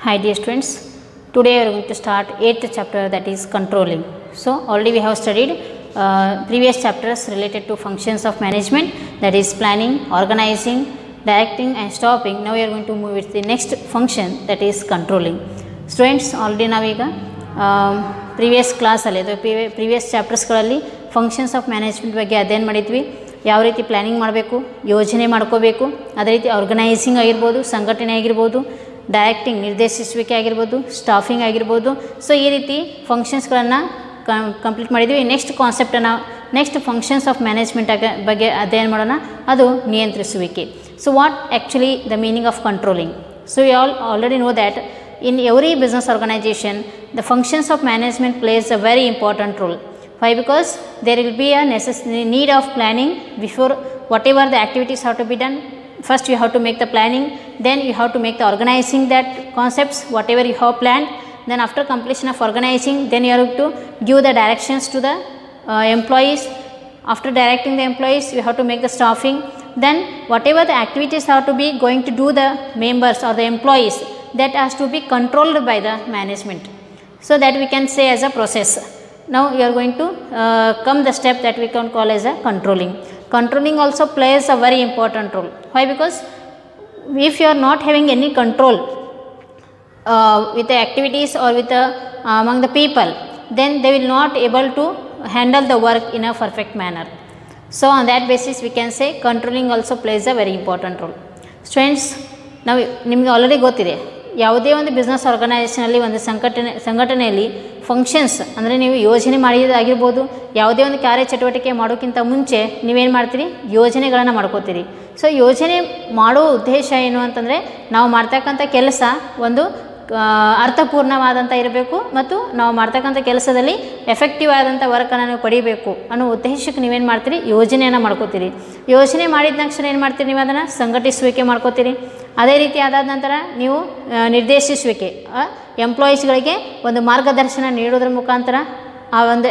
Hi dear students, today we are going to start 8th chapter, that is controlling. So already we have studied previous chapters related to functions of management, that is planning, organizing, directing and stopping. Now we are going to move with the next function, that is controlling. Students, already naviga previous class alli previous chapters ಗಳಲ್ಲಿ functions of management ಬಗ್ಗೆ ಅಧ್ಯಯನ ಮಾಡಿದ್ವಿ. ಯಾವ ರೀತಿ planning ಮಾಡಬೇಕು, ಯೋಜನೆ ಮಾಡ್ಕೋಬೇಕು, ಅದೇ ರೀತಿ ಆರ್ಗನೈಸಿಂಗ್ ಆಗಿರ್ಬೋದು, ಸಂಘಟನೆ ಆಗಿರ್ಬೋದು, ಡೈರೆಕ್ಟಿಂಗ್ ನಿರ್ದೇಶಿಸುವಿಕೆ ಆಗಿರ್ಬೋದು, ಸ್ಟಾಫಿಂಗ್ ಆಗಿರ್ಬೋದು. ಸೊ ಈ ರೀತಿ ಫಂಕ್ಷನ್ಸ್ಗಳನ್ನು ಕಂಪ್ಲೀಟ್ ಮಾಡಿದ್ವಿ. ನೆಕ್ಸ್ಟ್ ಕಾನ್ಸೆಪ್ಟನ್ನು ನೆಕ್ಸ್ಟ್ ಫಂಕ್ಷನ್ಸ್ ಆಫ್ ಮ್ಯಾನೇಜ್ಮೆಂಟ್ ಬಗ್ಗೆ ಅಧ್ಯಯನ ಮಾಡೋಣ, ಅದು ನಿಯಂತ್ರಿಸುವಿಕೆ. So what actually the meaning of controlling? So you already know that in every business organization the functions of management plays a very important role. Why? Because there will be a necessary need of planning before whatever the activities have to be done. First you have to make the planning, then you have to make the organizing that concepts whatever you have planned, then after completion of organizing then you have to give the directions to the employees. After directing the employees you have to make the staffing, then whatever the activities have to be going to do the members or the employees, that has to be controlled by the management. So that we can say as a process. Now you are going to come the step that we can call as a controlling. Controlling also plays a very important role. Why? Because if you are not having any control with the activities or with the among the people, then they will not able to handle the work in a perfect manner. So on that basis we can say controlling also plays a very important role. Students, ನಾವು ನಿಮಗೆ already ಗೊತ್ತಿದೆ, ಯಾವುದೇ ಒಂದು business ಆರ್ಗನೈಸೇಷನಲ್ಲಿ ಒಂದು ಸಂಘಟನೆಯಲ್ಲಿ functions ಅಂದರೆ ನೀವು ಯೋಜನೆ ಮಾಡಿದಾಗಿರ್ಬೋದು, ಯಾವುದೇ ಒಂದು ಕಾರ್ಯಚಟುವಟಿಕೆ ಮಾಡೋಕ್ಕಿಂತ ಮುಂಚೆ ನೀವೇನು ಮಾಡ್ತೀರಿ, ಯೋಜನೆಗಳನ್ನು ಮಾಡ್ಕೋತೀರಿ. ಸೊ ಯೋಜನೆ ಮಾಡೋ ಉದ್ದೇಶ ಏನು ಅಂತಂದರೆ ನಾವು ಮಾಡ್ತಕ್ಕಂಥ ಕೆಲಸ ಒಂದು ಅರ್ಥಪೂರ್ಣವಾದಂಥ ಇರಬೇಕು ಮತ್ತು ನಾವು ಮಾಡ್ತಕ್ಕಂಥ ಕೆಲಸದಲ್ಲಿ ಎಫೆಕ್ಟಿವ್ ಆದಂಥ ವರ್ಕನ್ನು ನೀವು ಪಡಿಬೇಕು ಅನ್ನೋ ಉದ್ದೇಶಕ್ಕೆ ನೀವೇನು ಮಾಡ್ತೀರಿ, ಯೋಜನೆಯನ್ನು ಮಾಡ್ಕೋತೀರಿ. ಯೋಜನೆ ಮಾಡಿದ ತಕ್ಷಣ ಏನು ಮಾಡ್ತೀರಿ, ನೀವು ಅದನ್ನು ಸಂಘಟಿಸುವಿಕೆ ಮಾಡ್ಕೋತೀರಿ. ಅದೇ ರೀತಿ ಆದಾದ ನಂತರ ನೀವು ನಿರ್ದೇಶಿಸುವಿಕೆ, ಎಂಪ್ಲಾಯೀಸ್ಗಳಿಗೆ ಒಂದು ಮಾರ್ಗದರ್ಶನ ನೀಡೋದ್ರ ಮುಖಾಂತರ ಆ ಒಂದು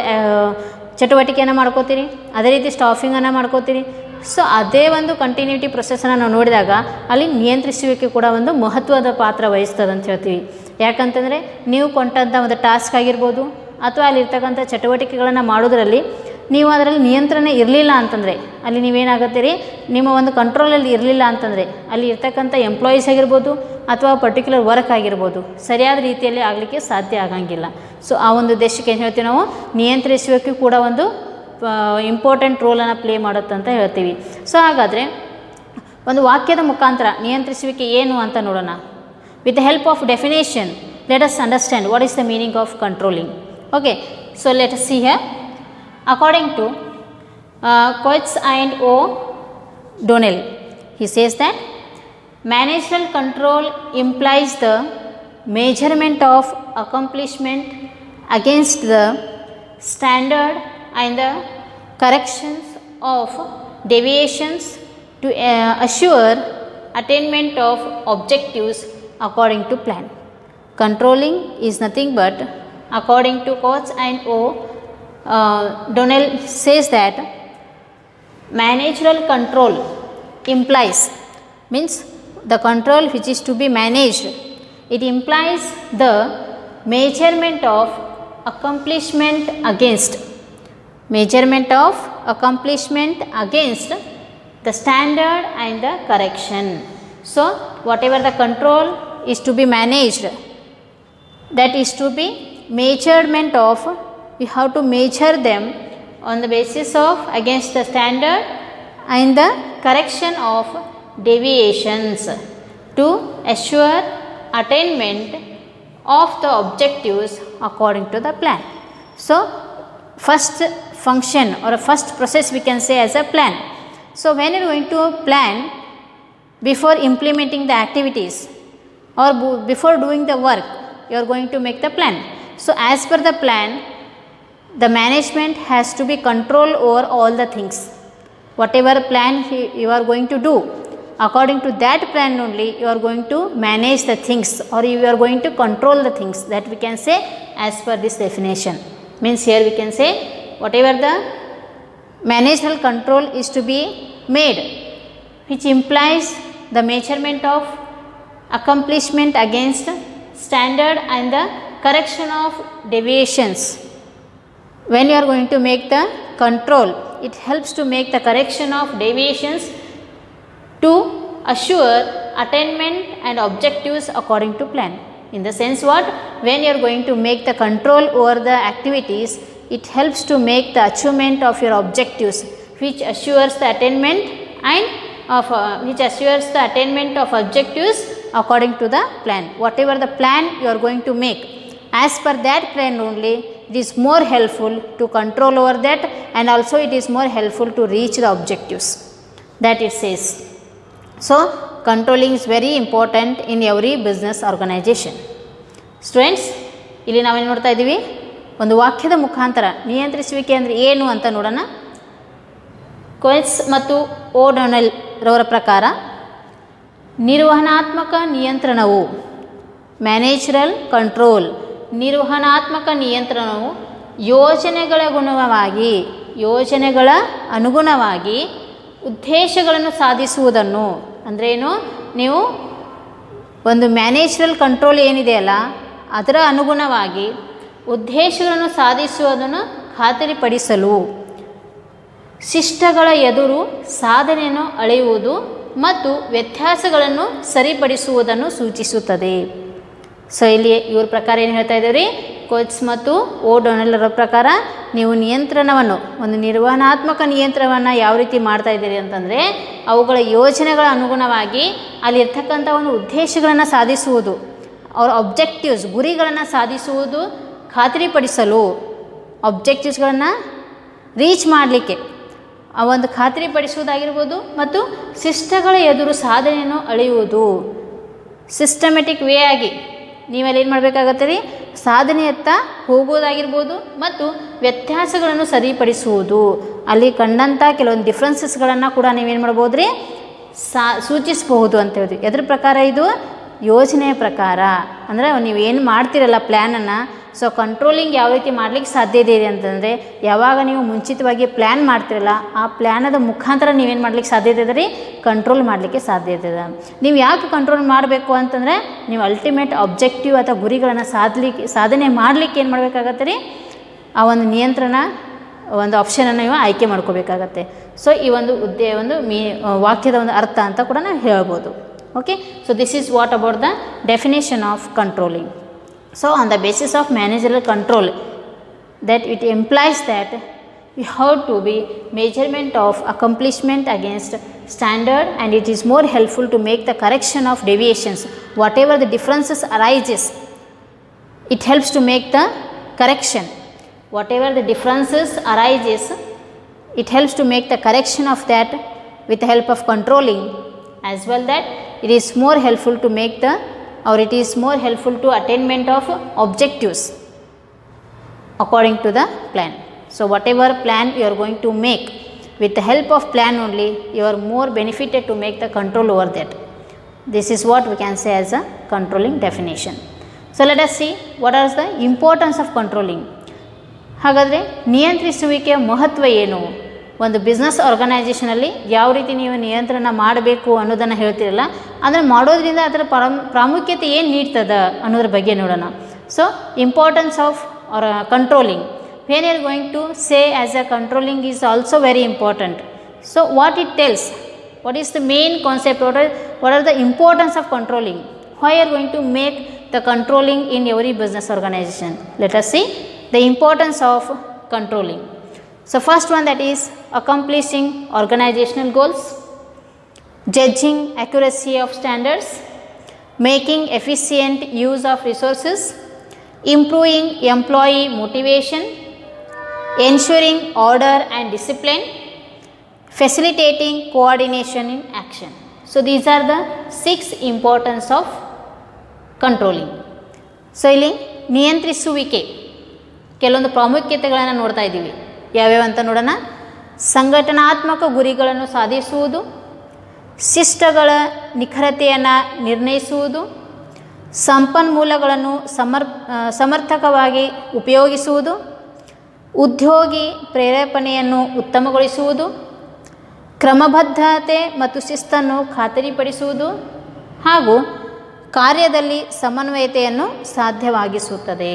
ಚಟುವಟಿಕೆಯನ್ನು ಮಾಡ್ಕೋತೀರಿ. ಅದೇ ರೀತಿ ಸ್ಟಾಫಿಂಗನ್ನು ಮಾಡ್ಕೋತೀರಿ. ಸೊ ಅದೇ ಒಂದು ಕಂಟಿನ್ಯೂಟಿ ಪ್ರೊಸೆಸನ್ನು ನಾವು ನೋಡಿದಾಗ ಅಲ್ಲಿ ನಿಯಂತ್ರಿಸುವಿಕೆ ಕೂಡ ಒಂದು ಮಹತ್ವದ ಪಾತ್ರ ವಹಿಸ್ತದೆ ಅಂತ ಹೇಳ್ತೀವಿ. ಯಾಕಂತಂದರೆ ನೀವು ಕೊಟ್ಟಂಥ ಒಂದು ಟಾಸ್ಕ್ ಆಗಿರ್ಬೋದು ಅಥವಾ ಅಲ್ಲಿರ್ತಕ್ಕಂಥ ಚಟುವಟಿಕೆಗಳನ್ನು ಮಾಡೋದ್ರಲ್ಲಿ ನೀವು ಅದರಲ್ಲಿ ನಿಯಂತ್ರಣ ಇರಲಿಲ್ಲ ಅಂತಂದರೆ, ಅಲ್ಲಿ ನೀವೇನಾಗುತ್ತೀರಿ, ನಿಮ್ಮ ಒಂದು ಕಂಟ್ರೋಲಲ್ಲಿ ಇರಲಿಲ್ಲ ಅಂತಂದರೆ ಅಲ್ಲಿ ಇರ್ತಕ್ಕಂಥ ಎಂಪ್ಲಾಯೀಸ್ ಆಗಿರ್ಬೋದು ಅಥವಾ ಪರ್ಟಿಕ್ಯುಲರ್ ವರ್ಕ್ ಆಗಿರ್ಬೋದು ಸರಿಯಾದ ರೀತಿಯಲ್ಲಿ ಆಗಲಿಕ್ಕೆ ಸಾಧ್ಯ ಆಗಂಗಿಲ್ಲ. ಸೊ ಆ ಒಂದು ಉದ್ದೇಶಕ್ಕೆ ಏನು ಹೇಳ್ತೀವಿ ನಾವು, ನಿಯಂತ್ರಿಸುವಿಕೆ ಕೂಡ ಒಂದು ಇಂಪಾರ್ಟೆಂಟ್ ರೋಲನ್ನು ಪ್ಲೇ ಮಾಡುತ್ತೆ ಅಂತ ಹೇಳ್ತೀವಿ. ಸೊ ಹಾಗಾದರೆ ಒಂದು ವಾಕ್ಯದ ಮುಖಾಂತರ ನಿಯಂತ್ರಿಸುವಿಕೆ ಏನು ಅಂತ ನೋಡೋಣ. With the help of definition let us understand what is the meaning of controlling. Okay, so let us see here. According to Coates and O'Donnell, he says that managerial control implies the measurement of accomplishment against the standard and the corrections of deviations to assure attainment of objectives according to plan. Controlling is nothing but, according to Coates and O'Donnell says that managerial control implies, means the control which is to be managed, it implies the measurement of accomplishment against the standard and the correction. So whatever the control is to be managed, that is to be measurement of, you have to measure them on the basis of against the standard and the correction of deviations to assure attainment of the objectives according to the plan. So first function or a first process we can say as a plan. So when you are going to plan before implementing the activities or before doing the work, you are going to make the plan. So as per the plan, the management has to be control over all the things. Whatever plan you are going to do, according to that plan only you are going to manage the things or you are going to control the things, that we can say as per this definition. Means here we can say whatever the managerial control is to be made, which implies the measurement of accomplishment against standard and the correction of deviations. When you are going to make the control, it helps to make the correction of deviations to assure attainment and objectives according to plan. In the sense what? When you are going to make the control over the activities, it helps to make the achievement of your objectives, which assures the attainment and of objectives according to the plan. Whatever the plan you are going to make, as per that plan only, it is more helpful to control over that, and also it is more helpful to reach the objectives that it says. So, controlling is very important in every business organization. Students, ಇಲ್ಲಿ ನಾವೇನು ನೋಡ್ತಾ ಇದ್ದೀವಿ, ಒಂದು ವಾಕ್ಯದ ಮುಖಾಂತರ ನಿಯಂತ್ರಿಸುವಿಕೆ ಅಂದರೆ ಏನು ಅಂತ ನೋಡೋಣ. ಕೊಯೆಟ್ಸ್ ಮತ್ತು ಓಡೊನೆಲ್ ರವರ ಪ್ರಕಾರ ನಿರ್ವಹಣಾತ್ಮಕ ನಿಯಂತ್ರಣವು, ಮ್ಯಾನೇಜರಲ್ ಕಂಟ್ರೋಲ್, ನಿರ್ವಹಣಾತ್ಮಕ ನಿಯಂತ್ರಣವು ಯೋಜನೆಗಳ ಅನುಗುಣವಾಗಿ ಉದ್ದೇಶಗಳನ್ನು ಸಾಧಿಸುವುದನ್ನು, ಅಂದ್ರೇನು, ನೀವು ಒಂದು ಮ್ಯಾನೇಜರಲ್ ಕಂಟ್ರೋಲ್ ಏನಿದೆಯಲ್ಲ ಅದರ ಅನುಗುಣವಾಗಿ ಉದ್ದೇಶಗಳನ್ನು ಸಾಧಿಸುವುದನ್ನು ಖಾತರಿಪಡಿಸಲು, ಶಿಷ್ಟಗಳ ಎದುರು ಸಾಧನೆಯನ್ನು ಅಳೆಯುವುದು ಮತ್ತು ವ್ಯತ್ಯಾಸಗಳನ್ನು ಸರಿಪಡಿಸುವುದನ್ನು ಸೂಚಿಸುತ್ತದೆ. ಸೊ ಇಲ್ಲಿ ಇವ್ರ ಪ್ರಕಾರ ಏನು ಹೇಳ್ತಾ ಇದ್ದೀವಿ, ಕೊಯೆಟ್ಸ್ ಮತ್ತು ಓಡೊನೆಲ್ ಅವರ ಪ್ರಕಾರ ನೀವು ನಿಯಂತ್ರಣವನ್ನು, ಒಂದು ನಿರ್ವಹಣಾತ್ಮಕ ನಿಯಂತ್ರಣವನ್ನು ಯಾವ ರೀತಿ ಮಾಡ್ತಾ ಇದ್ದೀರಿ ಅಂತಂದರೆ, ಅವುಗಳ ಯೋಜನೆಗಳ ಅನುಗುಣವಾಗಿ ಅಲ್ಲಿರ್ತಕ್ಕಂಥ ಒಂದು ಉದ್ದೇಶಗಳನ್ನು ಸಾಧಿಸುವುದು, ಅವರ ಆಬ್ಜೆಕ್ಟಿವ್ಸ್, ಗುರಿಗಳನ್ನು ಸಾಧಿಸುವುದು ಖಾತರಿಪಡಿಸಲು, ಆಬ್ಜೆಕ್ಟಿವ್ಸ್ಗಳನ್ನು ರೀಚ್ ಮಾಡಲಿಕ್ಕೆ ಆ ಒಂದು ಖಾತರಿಪಡಿಸುವುದಾಗಿರ್ಬೋದು, ಮತ್ತು ಶಿಷ್ಟಗಳ ಎದುರು ಸಾಧನೆಯನ್ನು ಅಳೆಯುವುದು, ಸಿಸ್ಟಮೆಟಿಕ್ ವೇ ಆಗಿ ನೀವೆಲ್ಲ ಏನು ಮಾಡಬೇಕಾಗತ್ತೆ ರೀ, ಸಾಧನೆಯತ್ತ ಹೋಗುವುದಾಗಿರ್ಬೋದು, ಮತ್ತು ವ್ಯತ್ಯಾಸಗಳನ್ನು ಸರಿಪಡಿಸುವುದು, ಅಲ್ಲಿ ಕಂಡಂಥ ಕೆಲವೊಂದು ಡಿಫ್ರೆನ್ಸಸ್ಗಳನ್ನು ಕೂಡ ನೀವೇನು ಮಾಡ್ಬೋದು ರೀ, ಸೂಚಿಸಬಹುದು ಅಂತ ಹೇಳಿದ್ವಿ. ಎದ್ರ ಪ್ರಕಾರ ಇದು? ಯೋಜನೆಯ ಪ್ರಕಾರ. ಅಂದರೆ ನೀವು ಏನು ಮಾಡ್ತಿರಲ್ಲ ಪ್ಲ್ಯಾನನ್ನು, ಸೊ ಕಂಟ್ರೋಲಿಂಗ್ ಯಾವ ರೀತಿ ಮಾಡಲಿಕ್ಕೆ ಸಾಧ್ಯ ಇದೆ ಅಂತಂದರೆ, ಯಾವಾಗ ನೀವು ಮುಂಚಿತವಾಗಿ ಪ್ಲ್ಯಾನ್ ಮಾಡ್ತಿರಲ್ಲ ಆ ಪ್ಲ್ಯಾನದ ಮುಖಾಂತರ ನೀವೇನು ಮಾಡ್ಲಿಕ್ಕೆ ಸಾಧ್ಯತೆ ಇದೆ ರೀ, ಕಂಟ್ರೋಲ್ ಮಾಡಲಿಕ್ಕೆ ಸಾಧ್ಯತೆ ಇದೆ. ನೀವು ಯಾಕೆ ಕಂಟ್ರೋಲ್ ಮಾಡಬೇಕು ಅಂತಂದರೆ, ನೀವು ಅಲ್ಟಿಮೇಟ್ ಆಬ್ಜೆಕ್ಟಿವ್ ಅಥವಾ ಗುರಿಗಳನ್ನು ಸಾಧನೆ ಮಾಡಲಿಕ್ಕೆ ಏನು ಮಾಡಬೇಕಾಗತ್ತೆ ರೀ, ಆ ಒಂದು ನಿಯಂತ್ರಣ ಒಂದು ಆಪ್ಷನನ್ನು ನೀವು ಆಯ್ಕೆ ಮಾಡ್ಕೋಬೇಕಾಗತ್ತೆ. ಸೊ ಈ ಒಂದು ವಾಕ್ಯದ ಒಂದು ಅರ್ಥ ಅಂತ ಕೂಡ ನಾವು ಹೇಳ್ಬೋದು. Okay, so this is what about the definition of controlling. So on the basis of managerial control, that it implies that we have to be measurement of accomplishment against standard, and it is more helpful to make the correction of deviations. Whatever the differences arises, it helps to make the correction. Whatever the differences arises, it helps to make the correction of that with the help of controlling, as well that it is more helpful to make the, or it is more helpful to attainment of objectives according to the plan. So whatever plan you are going to make, with the help of plan only, you are more benefited to make the control over that. This is what we can say as a controlling definition. So let us see what is the importance of controlling. ಹಾಗಾದರೆ ನಿಯಂತ್ರಿಸುವಿಕೆಯ ಮಹತ್ವ ಏನು, ಒಂದು business ಆರ್ಗನೈಜೇಷನಲ್ಲಿ ಯಾವ ರೀತಿ ನೀವು ನಿಯಂತ್ರಣ ಮಾಡಬೇಕು ಅನ್ನೋದನ್ನು ಹೇಳ್ತಿರಲ್ಲ, ಅದನ್ನು ಮಾಡೋದ್ರಿಂದ ಅದರ ಪ್ರಾಮುಖ್ಯತೆ ಏನು ನೀಡ್ತದ ಅನ್ನೋದ್ರ ಬಗ್ಗೆ ನೋಡೋಣ. So importance of controlling, when you are going to say as a controlling is also very important. So what it tells, what is the main concept, what are the importance of controlling, how you are going to make the controlling in every business organization. Let us see the importance of controlling. So first one, that is accomplishing organizational goals, judging accuracy of standards, making efficient use of resources, improving employee motivation, ensuring order and discipline, facilitating coordination in action. So these are the 6 importance of controlling. So ಇಲ್ಲಿ ನಿಯಂತ್ರಿಸುವಿಕೆ ಕೆಲವೊಂದು ಪ್ರಾಮುಖ್ಯತೆಗಳನ್ನು ನೋಡ್ತಾ ಇದ್ದೀವಿ. ಯಾವ್ಯಾವ ಅಂತ ನೋಡೋಣ. ಸಂಘಟನಾತ್ಮಕ ಗುರಿಗಳನ್ನು ಸಾಧಿಸುವುದು, ಶಿಷ್ಟಗಳ ನಿಖರತೆಯನ್ನು ನಿರ್ಣಯಿಸುವುದು, ಸಂಪನ್ಮೂಲಗಳನ್ನು ಸಮರ್ಥಕವಾಗಿ ಉಪಯೋಗಿಸುವುದು, ಉದ್ಯೋಗಿ ಪ್ರೇರೇಪಣೆಯನ್ನು ಉತ್ತಮಗೊಳಿಸುವುದು, ಕ್ರಮಬದ್ಧತೆ ಮತ್ತು ಶಿಸ್ತನ್ನು ಖಾತರಿಪಡಿಸುವುದು, ಹಾಗೂ ಕಾರ್ಯದಲ್ಲಿ ಸಮನ್ವಯತೆಯನ್ನು ಸಾಧ್ಯವಾಗಿಸುತ್ತದೆ.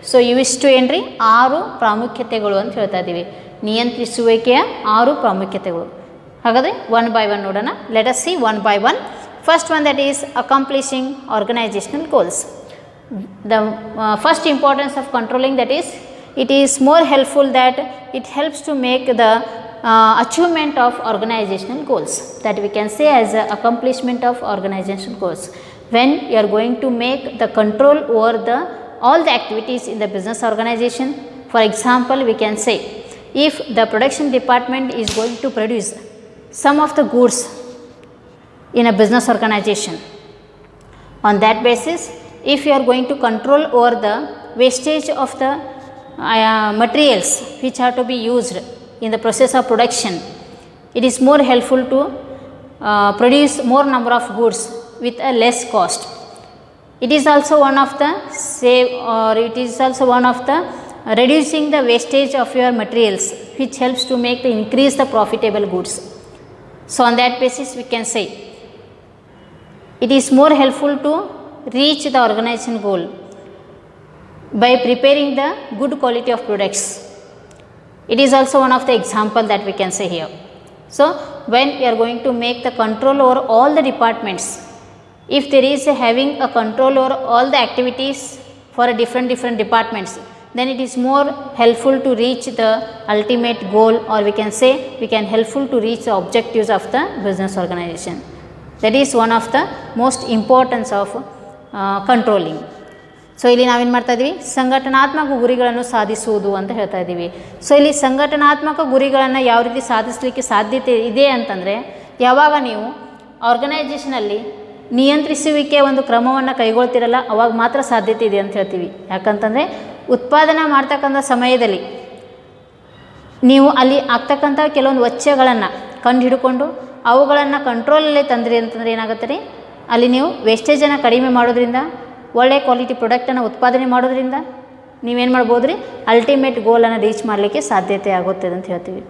ಸೊ ಇವಿಷ್ಟು ಏನ್ರಿ 6 ಪ್ರಾಮುಖ್ಯತೆಗಳು ಅಂತ ಹೇಳ್ತಾ ಇದ್ದೀವಿ. ನಿಯಂತ್ರಿಸುವಿಕೆಯ 6 ಪ್ರಾಮುಖ್ಯತೆಗಳು. ಹಾಗಾದರೆ ಒನ್ ಬೈ ಒನ್ ನೋಡೋಣ. Let us see one by one. First one that is accomplishing organisational goals. The first importance of controlling, that is, it is more helpful that it helps to make the achievement of organizational goals, that we can say as a accomplishment of organizational goals. When you are going to make the control over all the activities in the business organization, for example, we can say if the production department is going to produce some of the goods in a business organization, on that basis, if you are going to control over the wastage of the materials which are to be used in the process of production, it is more helpful to produce more number of goods with a less cost. It is also one of the reducing the wastage of your materials, which helps to increase the profitable goods. So on that basis we can say it is more helpful to reach the organization goal by preparing the good quality of products. It is also one of the example that we can say here. So when you are going to make the control over all the departments, if there is having a control over all the activities for a different departments, then it is more helpful to reach the ultimate goal, or we can say we can helpful to reach the objectives of the business organization. That is one of the most importance of controlling. So ಇಲ್ಲಿ ನಾವೇನು ಮಾಡ್ತಾ ಇದ್ದೀವಿ, ಸಂಘಟನಾತ್ಮಕ ಗುರಿಗಳನ್ನು ಸಾಧಿಸುವುದು ಅಂತ ಹೇಳ್ತಾ ಇದ್ದೀವಿ. So ಇಲ್ಲಿ ಸಂಘಟನಾತ್ಮಕ ಗುರಿಗಳನ್ನು ಯಾವ ರೀತಿ ಸಾಧಿಸಲಿಕ್ಕೆ ಸಾಧ್ಯತೆ ಇದೆ ಅಂತಂದರೆ, ಯಾವಾಗ ನೀವು ಆರ್ಗನೈಜೇಷನಲ್ಲಿ ನಿಯಂತ್ರಿಸುವಿಕೆ ಒಂದು ಕ್ರಮವನ್ನು ಕೈಗೊಳ್ತಿರಲ್ಲ, ಅವಾಗ ಮಾತ್ರ ಸಾಧ್ಯತೆ ಇದೆ ಅಂತ ಹೇಳ್ತೀವಿ. ಯಾಕಂತಂದರೆ ಉತ್ಪಾದನೆ ಮಾಡ್ತಕ್ಕಂಥ ಸಮಯದಲ್ಲಿ ನೀವು ಅಲ್ಲಿ ಆಗ್ತಕ್ಕಂಥ ಕೆಲವೊಂದು ವೆಚ್ಚಗಳನ್ನು ಕಂಡು ಹಿಡ್ಕೊಂಡು ಅವುಗಳನ್ನು ಕಂಟ್ರೋಲಲ್ಲೇ ತಂದ್ರಿ ಅಂತಂದರೆ ಏನಾಗುತ್ತೆ ರೀ, ಅಲ್ಲಿ ನೀವು ವೇಸ್ಟೇಜನ್ನು ಕಡಿಮೆ ಮಾಡೋದ್ರಿಂದ, ಒಳ್ಳೆ ಕ್ವಾಲಿಟಿ ಪ್ರಾಡಕ್ಟನ್ನು ಉತ್ಪಾದನೆ ಮಾಡೋದ್ರಿಂದ ನೀವೇನು ಮಾಡ್ಬೋದು ರೀ, ಅಲ್ಟಿಮೇಟ್ ಗೋಲನ್ನು ರೀಚ್ ಮಾಡಲಿಕ್ಕೆ ಸಾಧ್ಯತೆ ಆಗುತ್ತದೆ ಅಂತ ಹೇಳ್ತೀವಿ.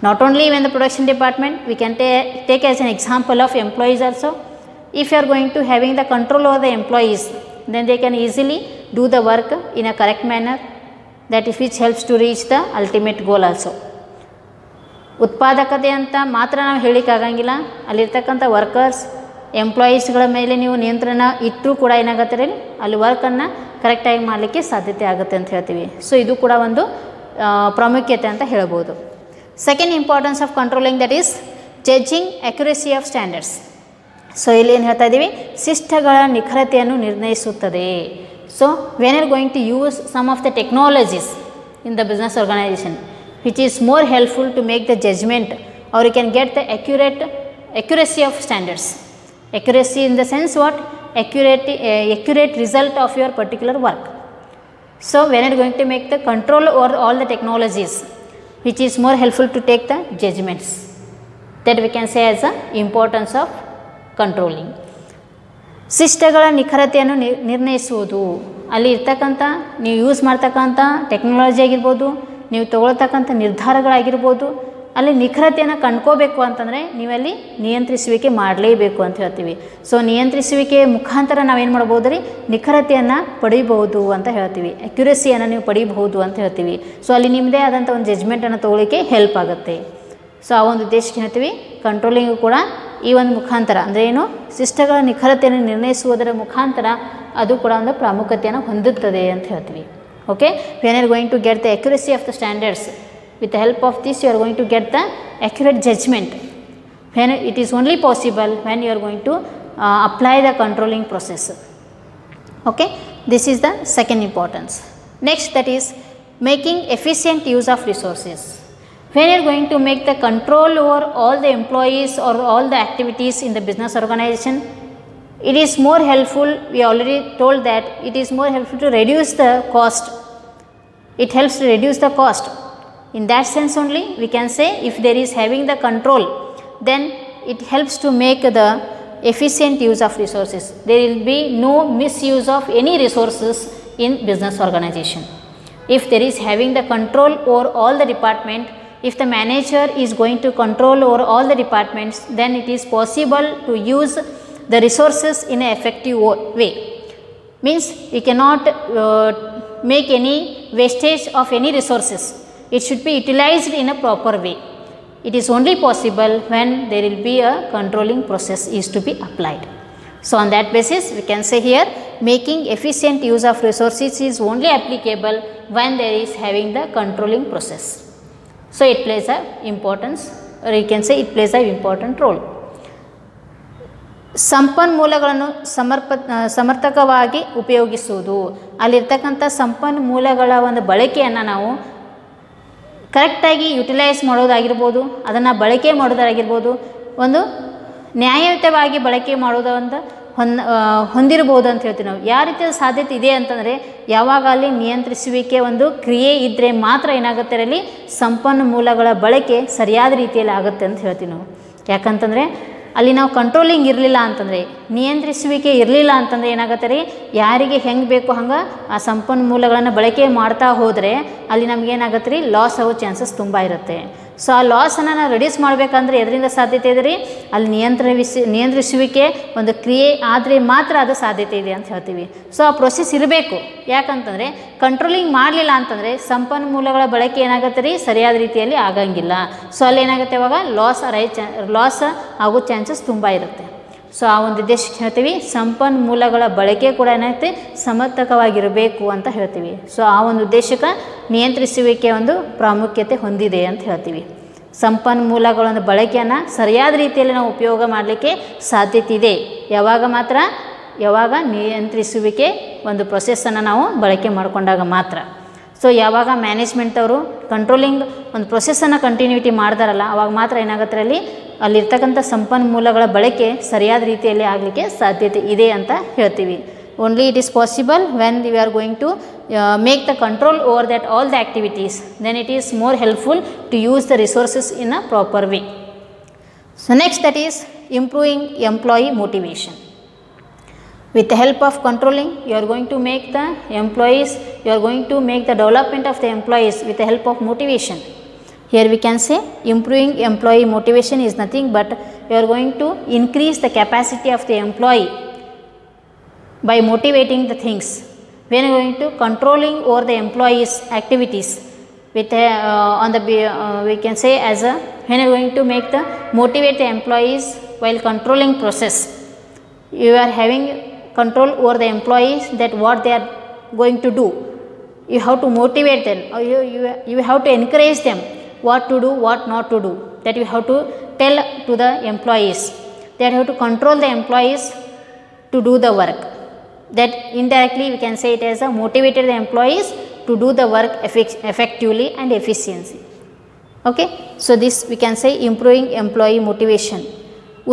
Not only when the production department, we can take as an example of employees also. If you are going to having the control over the employees, then they can easily do the work in a correct manner, that is which helps to reach the ultimate goal also. ಉತ್ಪಾದಕತೆ ಅಂತ ಮಾತ್ರ ನಾವು ಹೇಳಿಕ್ಕಾಗಂಗಿಲ್ಲ, ಅಲ್ಲಿರ್ತಕ್ಕಂಥ workers ಎಂಪ್ಲಾಯೀಸ್ಗಳ ಮೇಲೆ ನೀವು ನಿಯಂತ್ರಣ ಇಟ್ಟರೂ ಕೂಡ ಏನಾಗುತ್ತೆ ರೀ, ಅಲ್ಲಿ ವರ್ಕನ್ನು ಕರೆಕ್ಟಾಗಿ ಮಾಡಲಿಕ್ಕೆ ಸಾಧ್ಯತೆ ಆಗುತ್ತೆ ಅಂತ ಹೇಳ್ತೀವಿ. ಸೊ ಇದು ಕೂಡ ಒಂದು ಪ್ರಾಮುಖ್ಯತೆ ಅಂತ ಹೇಳ್ಬೋದು. Second importance of controlling, that is judging accuracy of standards. So ಇಲ್ಲಿ ಏನು ಹೇಳ್ತಾ ಇದ್ದೀವಿ, ಶಿಷ್ಟಗಳ ನಿಖರತೆಯನ್ನು ನಿರ್ಣಯಿಸುತ್ತದೆ. So when are going to use some of the technologies in the business organisation which is more helpful to make the judgment, or you can get the accuracy of standards. Accuracy in the sense what? Accurate result of your particular work. So when you are going to make the control over all the technologies, which is more helpful to take the judgments, that we can say as the importance of controlling. ಶಿಷ್ಟಗಳ ನಿಖರತೆಯನ್ನು ನಿರ್ಣಯಿಸುವುದು, ಅಲ್ಲಿ ಇರ್ತಕ್ಕಂಥ ನೀವು use ಮಾಡ್ತಕ್ಕಂಥ technology ಆಗಿರ್ಬೋದು, ನೀವು ತೊಗೊಳ್ತಕ್ಕಂಥ ನಿರ್ಧಾರಗಳಾಗಿರ್ಬೋದು, ಅಲ್ಲಿ ನಿಖರತೆಯನ್ನು ಕಂಡ್ಕೋಬೇಕು ಅಂತಂದರೆ ನೀವಲ್ಲಿ ನಿಯಂತ್ರಿಸುವಿಕೆ ಮಾಡಲೇಬೇಕು ಅಂತ ಹೇಳ್ತೀವಿ. ಸೊ ನಿಯಂತ್ರಿಸುವಿಕೆ ಮುಖಾಂತರ ನಾವೇನು ಮಾಡ್ಬೋದು ರೀ, ನಿಖರತೆಯನ್ನು ಪಡೀಬಹುದು ಅಂತ ಹೇಳ್ತೀವಿ, ಅಕ್ಯುರಸಿಯನ್ನು ನೀವು ಪಡೀಬಹುದು ಅಂತ ಹೇಳ್ತೀವಿ. ಸೊ ಅಲ್ಲಿ ನಿಮ್ಮದೇ ಆದಂಥ ಒಂದು ಜಜ್ಮೆಂಟನ್ನು ತೊಗೊಳ್ಳಿಕ್ಕೆ ಹೆಲ್ಪ್ ಆಗುತ್ತೆ. ಸೊ ಆ ಒಂದು ಉದ್ದೇಶಕ್ಕೆ ಹೇಳ್ತೀವಿ ಕಂಟ್ರೋಲಿಂಗು ಕೂಡ ಈ ಒಂದು ಮುಖಾಂತರ ಅಂದರೆ ಏನು, ಶಿಷ್ಟಗಳ ನಿಖರತೆಯನ್ನು ನಿರ್ಣಯಿಸುವುದರ ಮುಖಾಂತರ ಅದು ಕೂಡ ಒಂದು ಪ್ರಾಮುಖ್ಯತೆಯನ್ನು ಹೊಂದುತ್ತದೆ ಅಂತ ಹೇಳ್ತೀವಿ. Okay, when you are going to get the accuracy of the standards, with the help of this you are going to get the accurate judgment. When it is only possible when you are going to apply the controlling process. Okay, this is the second importance. Next, that is making efficient use of resources. When you are going to make the control over all the employees or all the activities in the business organization, it is more helpful, we already told that it is more helpful to reduce the cost. It helps to reduce the cost. In that sense only we can say if there is having the control, then it helps to make the efficient use of resources. There will be no misuse of any resources in business organization. If there is having the control over all the department, if the manager is going to control over all the departments, then it is possible to use the resources in an effective way. Means we cannot make any wastage of any resources. It should be utilized in a proper way. It is only possible when there will be a controlling process is to be applied. So on that basis we can say here, making efficient use of resources is only applicable when there is having the controlling process. So it plays a importance, or you can say it plays a important role. ಸಂಪನ್ಮೂಲಗಳನ್ನು ಸಮರ್ಥಕವಾಗಿ ಉಪಯೋಗಿಸುವುದು, ಅಲ್ಲಿರ್ತಕ್ಕಂಥ ಸಂಪನ್ಮೂಲಗಳ ಒಂದು ಬಳಕೆಯನ್ನು ನಾವು ಕರೆಕ್ಟಾಗಿ utilise ಮಾಡೋದಾಗಿರ್ಬೋದು, ಅದನ್ನು ಬಳಕೆ ಮಾಡೋದಾಗಿರ್ಬೋದು, ಒಂದು ನ್ಯಾಯಯುತವಾಗಿ ಬಳಕೆ ಮಾಡೋದು ಅಂತ ಹೊಂದಿರ್ಬೋದು ಅಂತ ಹೇಳ್ತೀವಿ ನಾವು. ಯಾವ ರೀತಿಯ ಸಾಧ್ಯತೆ ಇದೆ ಅಂತಂದರೆ, ಯಾವಾಗ ಅಲ್ಲಿ ನಿಯಂತ್ರಿಸುವಿಕೆ ಒಂದು ಕ್ರಿಯೆ ಇದ್ದರೆ ಮಾತ್ರ ಏನಾಗುತ್ತೆ, ಅಲ್ಲಿ ಸಂಪನ್ಮೂಲಗಳ ಬಳಕೆ ಸರಿಯಾದ ರೀತಿಯಲ್ಲಿ ಆಗುತ್ತೆ ಅಂತ ಹೇಳ್ತೀವಿ ನಾವು. ಯಾಕಂತಂದರೆ ಅಲ್ಲಿ ನಾವು ಕಂಟ್ರೋಲಿಂಗ್ ಇರಲಿಲ್ಲ ಅಂತಂದರೆ, ನಿಯಂತ್ರಿಸುವಿಕೆ ಇರಲಿಲ್ಲ ಅಂತಂದರೆ ಏನಾಗುತ್ತೆ ರೀ, ಯಾರಿಗೆ ಹೆಂಗೆ ಬೇಕು ಹಂಗೆ ಆ ಸಂಪನ್ಮೂಲಗಳನ್ನು ಬಳಕೆ ಮಾಡ್ತಾ ಹೋದರೆ ಅಲ್ಲಿ ನಮಗೇನಾಗುತ್ತೆ ರೀ, ಲಾಸ್ ಆಗೋ ಚಾನ್ಸಸ್ ತುಂಬ ಇರುತ್ತೆ. ಸೊ ಆ ಲಾಸನ್ನು ನಾವು ರಿಡ್ಯೂಸ್ ಮಾಡಬೇಕಂದ್ರೆ ಎದರಿಂದ ಸಾಧ್ಯತೆ ಇದೆ ರೀ, ಅಲ್ಲಿ ನಿಯಂತ್ರಿಸುವಿಕೆ ಒಂದು ಕ್ರಿಯೆ ಆದರೆ ಮಾತ್ರ ಅದು ಸಾಧ್ಯತೆ ಇದೆ ಅಂತ ಹೇಳ್ತೀವಿ. ಸೊ ಆ ಪ್ರೊಸೆಸ್ ಇರಬೇಕು. ಯಾಕಂತಂದರೆ ಕಂಟ್ರೋಲಿಂಗ್ ಮಾಡಲಿಲ್ಲ ಅಂತಂದರೆ ಸಂಪನ್ಮೂಲಗಳ ಬಳಕೆ ಏನಾಗುತ್ತೆ ರೀ, ಸರಿಯಾದ ರೀತಿಯಲ್ಲಿ ಆಗಂಗಿಲ್ಲ. ಸೊ ಅಲ್ಲಿ ಏನಾಗುತ್ತೆ, ಇವಾಗ ಲಾಸ್ ಆಗೋ ಚಾನ್ಸಸ್ ತುಂಬ ಇರುತ್ತೆ. ಸೊ ಆ ಒಂದು ಉದ್ದೇಶಕ್ಕೆ ಹೇಳ್ತೀವಿ, ಸಂಪನ್ಮೂಲಗಳ ಬಳಕೆ ಕೂಡ ಏನಾಗುತ್ತೆ, ಸಮರ್ಥಕವಾಗಿರಬೇಕು ಅಂತ ಹೇಳ್ತೀವಿ. ಸೊ ಆ ಒಂದು ಉದ್ದೇಶಕ್ಕೆ ನಿಯಂತ್ರಿಸುವಿಕೆ ಒಂದು ಪ್ರಾಮುಖ್ಯತೆ ಹೊಂದಿದೆ ಅಂತ ಹೇಳ್ತೀವಿ. ಸಂಪನ್ಮೂಲಗಳ ಬಳಕೆಯನ್ನು ಸರಿಯಾದ ರೀತಿಯಲ್ಲಿ ನಾವು ಉಪಯೋಗ ಮಾಡಲಿಕ್ಕೆ ಸಾಧ್ಯತೆ ಇದೆ. ಯಾವಾಗ ನಿಯಂತ್ರಿಸುವಿಕೆ ಒಂದು ಪ್ರೊಸೆಸ್ಸನ್ನು ನಾವು ಬಳಕೆ ಮಾಡಿಕೊಂಡಾಗ ಮಾತ್ರ. ಸೊ ಯಾವಾಗ ಮ್ಯಾನೇಜ್ಮೆಂಟ್ ಅವರು ಕಂಟ್ರೋಲಿಂಗ್ ಒಂದು ಪ್ರೊಸೆಸ್ಸನ್ನು ಕಂಟಿನ್ಯೂಟಿ ಮಾಡ್ತಾರಲ್ಲ, ಅವಾಗ ಮಾತ್ರ ಏನಾಗುತ್ತೆ, ಅಲ್ಲಿರ್ತಕ್ಕಂಥ ಸಂಪನ್ಮೂಲಗಳ ಬಳಕೆ ಸರಿಯಾದ ರೀತಿಯಲ್ಲಿ ಆಗಲಿಕ್ಕೆ ಸಾಧ್ಯತೆ ಇದೆ ಅಂತ ಹೇಳ್ತೀವಿ. Only it is possible when we are going to make the control over that all the activities, then it is more helpful to use the resources in a proper way. So next that is improving employee motivation. With the help of controlling, you are going to make the employees, you are going to make the development of the employees with the help of motivation. Here we can say improving employee motivation is nothing but you are going to increase the capacity of the employee by motivating the things. When you are going to controlling over the employees activities with we can say as a, when you are going to make the motivate the employees while controlling process, you are having control over the employees that what they are going to do. You have to motivate them, or you have to encourage them what to do, what not to do. That you have to tell to the employees. That you have to control the employees to do the work. That indirectly we can say it as a motivated the employees to do the work effectively and efficiency. Okay, so this we can say improving employee motivation.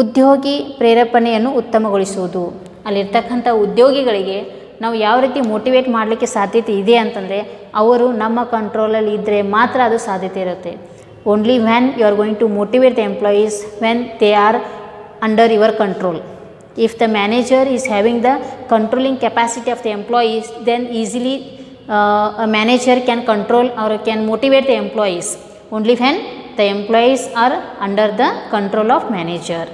ಉದ್ಯೋಗಿ ಪ್ರೇರೇಪಣೆಯನ್ನು ಉತ್ತಮಗೊಳಿಸುವುದು. ಅಲ್ಲಿರ್ತಕ್ಕಂಥ ಉದ್ಯೋಗಿಗಳಿಗೆ ನಾವು ಯಾವ ರೀತಿ motivate ಮಾಡಲಿಕ್ಕೆ ಸಾಧ್ಯತೆ ಇದೆ ಅಂತಂದರೆ, ಅವರು ನಮ್ಮ ಕಂಟ್ರೋಲಲ್ಲಿ ಇದ್ದರೆ ಮಾತ್ರ ಅದು ಸಾಧ್ಯತೆ ಇರುತ್ತೆ. Only when you are going to motivate the employees when they are under your control. If the manager is having the controlling capacity of the employees, then easily a manager can control or can motivate the employees only when the employees are under the control of manager.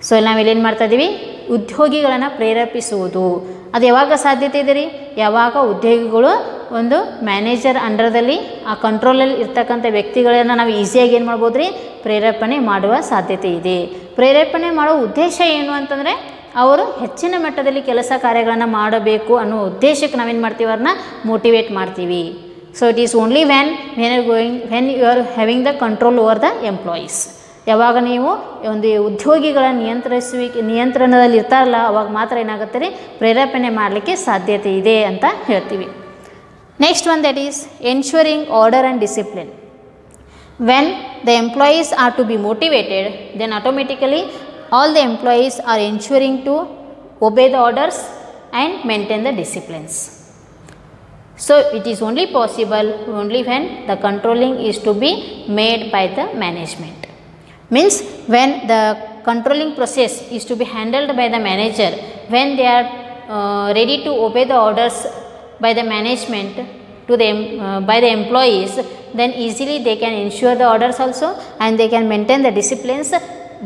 So ಇಲ್ಲಿ ನಾವಿಲ್ಲಿ ಏನು ಮಾಡ್ತಾ ಇದ್ದೀವಿ, ಉದ್ಯೋಗಿಗಳನ್ನು ಪ್ರೇರೇಪಿಸುವುದು. ಅದು ಯಾವಾಗ ಸಾಧ್ಯತೆ ಇದೆ ರೀ, ಯಾವಾಗ ಉದ್ಯೋಗಿಗಳು ಒಂದು ಮ್ಯಾನೇಜರ್ ಅಂಡರ್ದಲ್ಲಿ ಆ ಕಂಟ್ರೋಲಲ್ಲಿ ಇರ್ತಕ್ಕಂಥ ವ್ಯಕ್ತಿಗಳನ್ನು ನಾವು ಈಸಿಯಾಗಿ ಏನು ಮಾಡ್ಬೋದು ರೀ, ಪ್ರೇರೇಪಣೆ ಮಾಡುವ ಸಾಧ್ಯತೆ ಇದೆ. ಪ್ರೇರೇಪಣೆ ಮಾಡೋ ಉದ್ದೇಶ ಏನು ಅಂತಂದರೆ, ಅವರು ಹೆಚ್ಚಿನ ಮಟ್ಟದಲ್ಲಿ ಕೆಲಸ ಕಾರ್ಯಗಳನ್ನು ಮಾಡಬೇಕು ಅನ್ನೋ ಉದ್ದೇಶಕ್ಕೆ ನಾವೇನು ಮಾಡ್ತೀವಿ, ಅವ್ರನ್ನ ಮೋಟಿವೇಟ್ ಮಾಡ್ತೀವಿ. So it is only when you are having the control over the employees. ಯಾವಾಗ ನೀವು ಒಂದು ಉದ್ಯೋಗಿಗಳ ನಿಯಂತ್ರಣದಲ್ಲಿ ಇರ್ತಾರಲ್ಲ, ಅವಾಗ ಮಾತ್ರ ಏನಾಗುತ್ತೆ ರೀ, ಪ್ರೇರೇಪಣೆ ಮಾಡಲಿಕ್ಕೆ ಸಾಧ್ಯತೆ ಇದೆ ಅಂತ ಹೇಳ್ತೀವಿ. Next one that is ensuring order and discipline. When the employees are to be motivated, then automatically all the employees are ensuring to obey the orders and maintain the disciplines. So it is only possible only when the controlling is to be made by the management. Means when the controlling process is to be handled by the manager, when they are ready to obey the orders by the management to them by the employees, then easily they can ensure the orders also and they can maintain the disciplines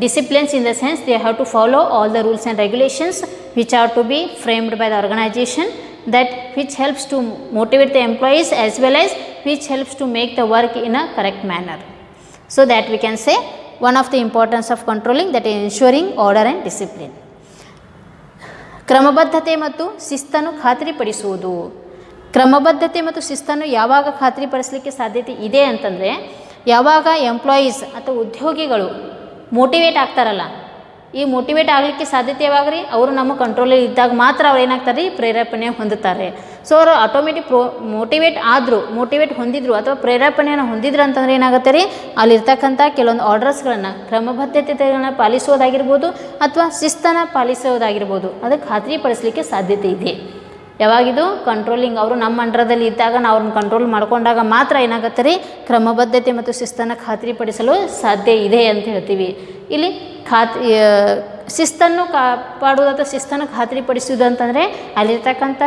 disciplines in the sense they have to follow all the rules and regulations which are to be framed by the organization, that which helps to motivate the employees as well as which helps to make the work in a correct manner. So that we can say one of the importance of controlling, that is ensuring order and discipline. ಕ್ರಮಬದ್ಧತೆ ಮತ್ತು ಶಿಸ್ತನ್ನು ಖಾತ್ರಿಪಡಿಸುವುದು. ಕ್ರಮಬದ್ಧತೆ ಮತ್ತು ಶಿಸ್ತನ್ನು ಯಾವಾಗ ಖಾತ್ರಿಪಡಿಸಲಿಕ್ಕೆ ಸಾಧ್ಯತೆ ಇದೆ ಅಂತಂದರೆ, ಯಾವಾಗ employees ಅಥವಾ ಉದ್ಯೋಗಿಗಳು ಮೋಟಿವೇಟ್ ಆಗ್ತಾರಲ್ಲ, ಈ ಮೋಟಿವೇಟ್ ಆಗಲಿಕ್ಕೆ ಸಾಧ್ಯತೆ ಯಾವಾಗ್ರಿ, ಅವರು ನಮ್ಮ ಕಂಟ್ರೋಲಲ್ಲಿ ಇದ್ದಾಗ ಮಾತ್ರ ಅವ್ರು ಏನಾಗ್ತಾರೆ ರೀ, ಪ್ರೇರೇಪಣೆ ಹೊಂದುತ್ತಾರೆ. ಸೊ ಅವರು ಆಟೋಮೆಟಿಕ್ ಮೋಟಿವೇಟ್ ಹೊಂದಿದ್ರು ಅಥವಾ ಪ್ರೇರೇಪಣೆಯನ್ನು ಹೊಂದಿದ್ರು ಅಂತಂದರೆ ಏನಾಗುತ್ತೆ ರೀ, ಅಲ್ಲಿರ್ತಕ್ಕಂಥ ಕೆಲವೊಂದು ಆರ್ಡರ್ಸ್ಗಳನ್ನು, ಕ್ರಮಬದ್ಧತೆಗಳನ್ನು ಪಾಲಿಸೋದಾಗಿರ್ಬೋದು ಅಥವಾ ಶಿಸ್ತನ್ನು ಪಾಲಿಸೋದಾಗಿರ್ಬೋದು, ಅದಕ್ಕೆ ಖಾತ್ರಿಪಡಿಸಲಿಕ್ಕೆ ಸಾಧ್ಯತೆ ಇದೆ. ಯಾವಾಗಿದು ಕಂಟ್ರೋಲಿಂಗ್, ಅವರು ನಮ್ಮ ಅಂಡರದಲ್ಲಿ ಇದ್ದಾಗ ನಾವು ಅವ್ರನ್ನ ಕಂಟ್ರೋಲ್ ಮಾಡ್ಕೊಂಡಾಗ ಮಾತ್ರ ಏನಾಗುತ್ತೆ ರೀ, ಕ್ರಮಬದ್ಧತೆ ಮತ್ತು ಶಿಸ್ತನ್ನು ಖಾತ್ರಿಪಡಿಸಲು ಸಾಧ್ಯ ಇದೆ ಅಂತ ಹೇಳ್ತೀವಿ. ಇಲ್ಲಿ ಶಿಸ್ತನ್ನು ಕಾಪಾಡುವುದು ಅಥವಾ ಶಿಸ್ತನ್ನು ಖಾತ್ರಿಪಡಿಸುವುದು ಅಂತಂದರೆ ಅಲ್ಲಿರ್ತಕ್ಕಂಥ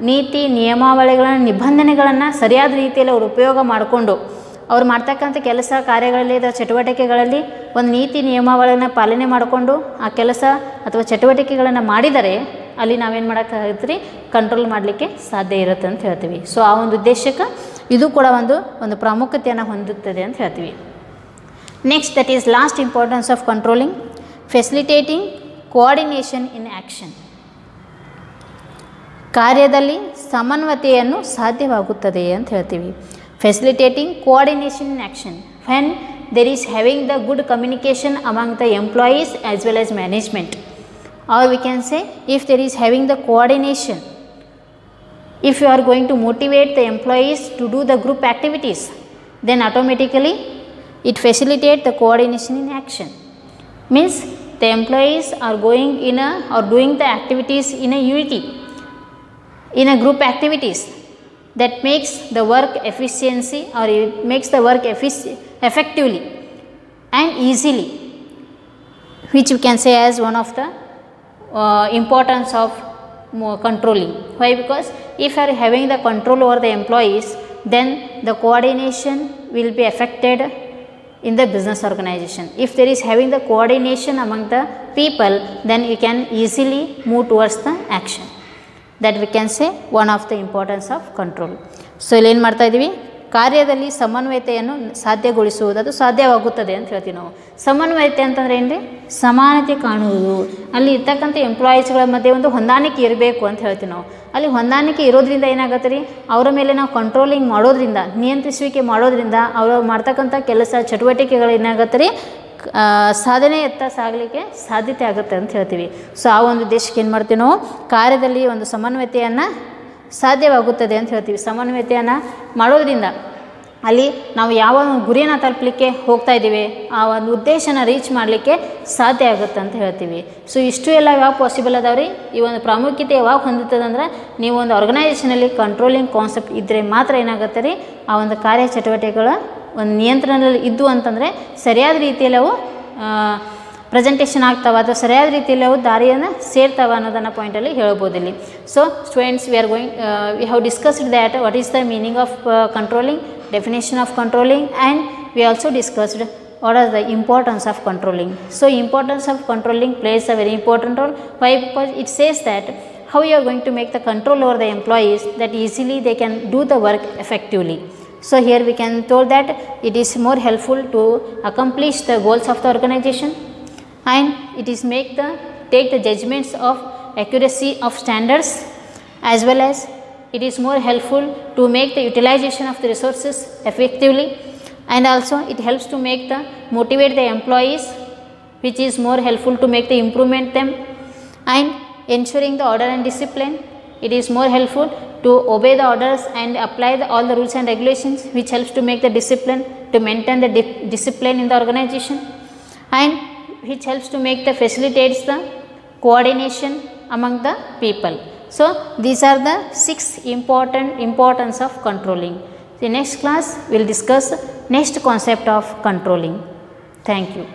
ನೀತಿ ನಿಯಮಾವಳಿಗಳನ್ನು, ನಿಬಂಧನೆಗಳನ್ನು ಸರಿಯಾದ ರೀತಿಯಲ್ಲಿ ಅವರು ಉಪಯೋಗ ಮಾಡಿಕೊಂಡು ಅವ್ರು ಮಾಡ್ತಕ್ಕಂಥ ಕೆಲಸ ಕಾರ್ಯಗಳಲ್ಲಿ ಅಥವಾ ಚಟುವಟಿಕೆಗಳಲ್ಲಿ ಒಂದು ನೀತಿ ನಿಯಮಾವಳಿಯನ್ನು ಪಾಲನೆ ಮಾಡಿಕೊಂಡು ಆ ಕೆಲಸ ಅಥವಾ ಚಟುವಟಿಕೆಗಳನ್ನು ಮಾಡಿದರೆ ಅಲ್ಲಿ ನಾವೇನು ಮಾಡೋಕ್ಕಾಗುತ್ತೆ ರೀ, ಕಂಟ್ರೋಲ್ ಮಾಡಲಿಕ್ಕೆ ಸಾಧ್ಯ ಇರುತ್ತೆ ಅಂತ ಹೇಳ್ತೀವಿ. ಸೊ ಆ ಒಂದು ಉದ್ದೇಶಕ್ಕೆ ಇದು ಕೂಡ ಒಂದು ಪ್ರಾಮುಖ್ಯತೆಯನ್ನು ಹೊಂದುತ್ತದೆ ಅಂತ ಹೇಳ್ತೀವಿ. Next, that is last importance of controlling, facilitating coordination in action. ಕಾರ್ಯದಲ್ಲಿ ಸಮನ್ವಯತೆಯನ್ನು ಸಾಧ್ಯವಾಗುತ್ತದೆ ಅಂತ ಹೇಳ್ತೀವಿ. Facilitating coordination in action when there is having the good communication among the employees as well as management, or we can say if there is having the coordination, if you are going to motivate the employees to do the group activities, then automatically it facilitates the coordination in action. Means the employees are going in a or doing the activities in a unity, in a group activities, that makes the work efficiency or it makes the work effectively and easily, which we can say as one of the importance of controlling. Why? Because if you are having the control over the employees, then the coordination will be affected in the business organization. If there is having the coordination among the people, then you can easily move towards the action. That we can say one of the importance of control. So ಇಲ್ಲಿ ಏನು ಮಾಡ್ತಾ ಇದ್ದೀವಿ, ಕಾರ್ಯದಲ್ಲಿ ಸಮನ್ವಯತೆಯನ್ನು ಸಾಧ್ಯಗೊಳಿಸುವುದು, ಅದು ಸಾಧ್ಯವಾಗುತ್ತದೆ ಅಂತ ಹೇಳ್ತೀವಿ ನಾವು. ಸಮನ್ವಯತೆ ಅಂತಂದರೆ ಏನು ರೀ, ಸಮಾನತೆ ಕಾಣುವುದು, ಅಲ್ಲಿ ಇರ್ತಕ್ಕಂಥ ಎಂಪ್ಲಾಯೀಸ್ಗಳ ಮಧ್ಯೆ ಒಂದು ಹೊಂದಾಣಿಕೆ ಇರಬೇಕು ಅಂತ ಹೇಳ್ತೀವಿ ನಾವು. ಅಲ್ಲಿ ಹೊಂದಾಣಿಕೆ ಇರೋದ್ರಿಂದ ಏನಾಗುತ್ತೆ ರೀ, ಅವರ ಮೇಲೆ ನಾವು ಕಂಟ್ರೋಲಿಂಗ್ ಮಾಡೋದ್ರಿಂದ, ನಿಯಂತ್ರಿಸುವಿಕೆ ಮಾಡೋದ್ರಿಂದ ಅವರು ಮಾಡ್ತಕ್ಕಂಥ ಕೆಲಸ ಚಟುವಟಿಕೆಗಳು ಏನಾಗುತ್ತೆ ರೀ, ಸಾಧನೆಯತ್ತ ಸಾಗಲಿಕ್ಕೆ ಸಾಧ್ಯತೆ ಆಗುತ್ತೆ ಅಂತ ಹೇಳ್ತೀವಿ. ಸೊ ಆ ಒಂದು ಉದ್ದೇಶಕ್ಕೆ ಏನು ಮಾಡ್ತೀವಿ ನಾವು, ಕಾರ್ಯದಲ್ಲಿ ಒಂದು ಸಮನ್ವಯತೆಯನ್ನು ಸಾಧ್ಯವಾಗುತ್ತದೆ ಅಂತ ಹೇಳ್ತೀವಿ. ಸಮನ್ವಯತೆಯನ್ನು ಮಾಡೋದ್ರಿಂದ ಅಲ್ಲಿ ನಾವು ಯಾವ ಗುರಿಯನ್ನು ತಲುಪಲಿಕ್ಕೆ ಹೋಗ್ತಾ ಇದ್ದೀವಿ, ಆ ಒಂದು ಉದ್ದೇಶನ ರೀಚ್ ಮಾಡಲಿಕ್ಕೆ ಸಾಧ್ಯ ಆಗುತ್ತೆ ಅಂತ ಹೇಳ್ತೀವಿ. ಸೊ ಇಷ್ಟು ಎಲ್ಲ ಯಾವಾಗ ಪಾಸಿಬಲ್ ಅದಾವ್ರಿ, ಈ ಒಂದು ಪ್ರಾಮುಖ್ಯತೆ ಯಾವಾಗ ಹೊಂದುತ್ತದೆ ಅಂದ್ರೆ, ನೀವು ಒಂದು ಆರ್ಗನೈಸೇಷನಲ್ಲಿ ಕಂಟ್ರೋಲಿಂಗ್ ಕಾನ್ಸೆಪ್ಟ್ ಇದ್ದರೆ ಮಾತ್ರ ಏನಾಗುತ್ತೆ ರೀ, ಆ ಒಂದು ಕಾರ್ಯ ಚಟುವಟಿಕೆಗಳ ಒಂದು ನಿಯಂತ್ರಣದಲ್ಲಿ ಇದ್ದು ಅಂತಂದರೆ ಸರಿಯಾದ ರೀತಿಯಲ್ಲಿ ಅವು ಪ್ರೆಸೆಂಟೇಷನ್ ಆಗ್ತಾವೆ ಅಥವಾ ಸರಿಯಾದ ರೀತಿಯಲ್ಲಿ ಅವು ದಾರಿಯನ್ನು ಸೇರ್ತಾವೆ ಅನ್ನೋದನ್ನು ಪಾಯಿಂಟಲ್ಲಿ ಹೇಳ್ಬೋದು ಇಲ್ಲಿ. So students, we have discussed that what is the meaning of controlling, definition of controlling, and we also discussed what are the importance of controlling. So importance of controlling plays a very important role. Why? Because it says that how you are going to make the control over the employees, that easily they can do the work effectively. So here we can told that it is more helpful to accomplish the goals of the organization, and it is take the judgments of accuracy of standards, as well as it is more helpful to make the utilization of the resources effectively, and also it helps to motivate the employees, which is more helpful to make the improvement them, and ensuring the order and discipline. It is more helpful to obey the orders and apply all the rules and regulations, which helps to make the discipline, to maintain the discipline in the organization, and which helps to facilitates the coordination among the people. So these are the 6 importance of controlling. The next class we will discuss next concept of controlling. Thank you.